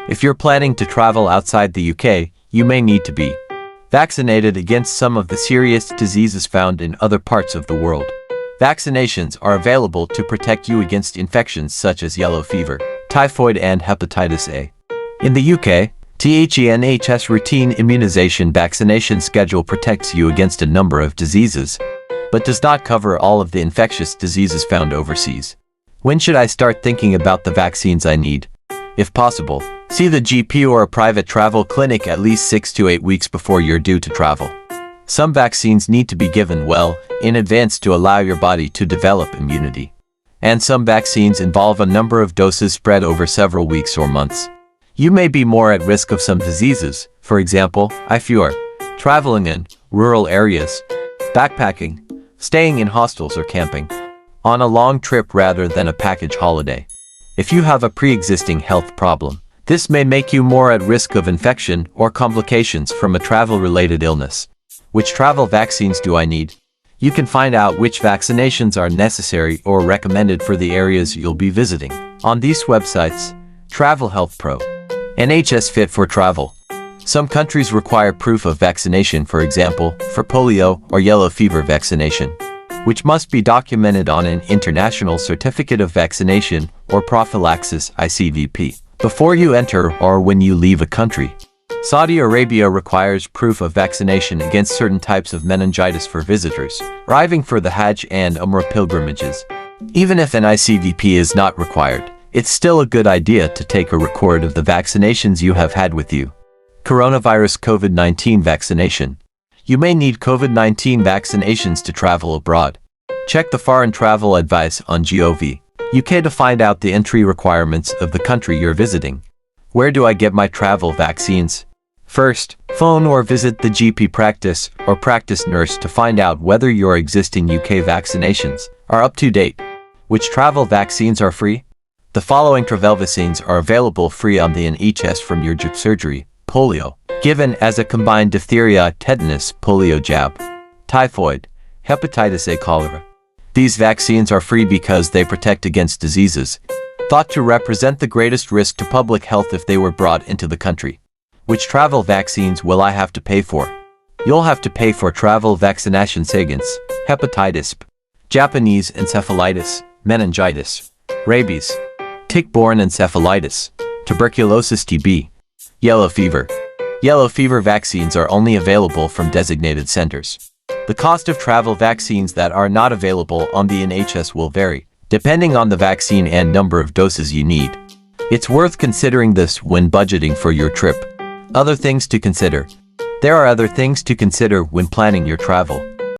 If you're planning to travel outside the UK, you may need to be vaccinated against some of the serious diseases found in other parts of the world. Vaccinations are available to protect you against infections such as yellow fever, typhoid and hepatitis A. In the UK, the NHS routine immunisation vaccination schedule protects you against a number of diseases, but does not cover all of the infectious diseases found overseas. When should I start thinking about the vaccines I need? If possible, see the GP or a private travel clinic at least 6 to 8 weeks before you're due to travel. Some vaccines need to be given well in advance to allow your body to develop immunity. And some vaccines involve a number of doses spread over several weeks or months. You may be more at risk of some diseases, for example, if you're traveling in rural areas, backpacking, staying in hostels or camping, on a long trip rather than a package holiday. If you have a pre-existing health problem, this may make you more at risk of infection or complications from a travel-related illness. Which travel vaccines do I need? You can find out which vaccinations are necessary or recommended for the areas you'll be visiting on these websites: Travel Health Pro, NHS Fit for Travel. Some countries require proof of vaccination, for example, for polio or yellow fever vaccination, which must be documented on an International Certificate of Vaccination or Prophylaxis (ICVP) before you enter or when you leave a country. Saudi Arabia requires proof of vaccination against certain types of meningitis for visitors arriving for the Hajj and Umrah pilgrimages. Even if an ICVP is not required, it's still a good idea to take a record of the vaccinations you have had with you. Coronavirus COVID-19 vaccination. You may need COVID-19 vaccinations to travel abroad. Check the Foreign Travel Advice on gov.uk to find out the entry requirements of the country you're visiting. Where do I get my travel vaccines? First, phone or visit the GP practice or practice nurse to find out whether your existing UK vaccinations are up to date. Which travel vaccines are free? The following travel vaccines are available free on the NHS from your jab surgery: polio, given as a combined diphtheria, tetanus, polio jab; typhoid, hepatitis A, cholera. These vaccines are free because they protect against diseases thought to represent the greatest risk to public health if they were brought into the country. Which travel vaccines will I have to pay for? You'll have to pay for travel vaccinations against hepatitis B, Japanese encephalitis, meningitis, rabies, tick-borne encephalitis, tuberculosis TB, yellow fever. Yellow fever vaccines are only available from designated centers. The cost of travel vaccines that are not available on the NHS will vary, depending on the vaccine and number of doses you need. It's worth considering this when budgeting for your trip. Other things to consider. There are other things to consider when planning your travel.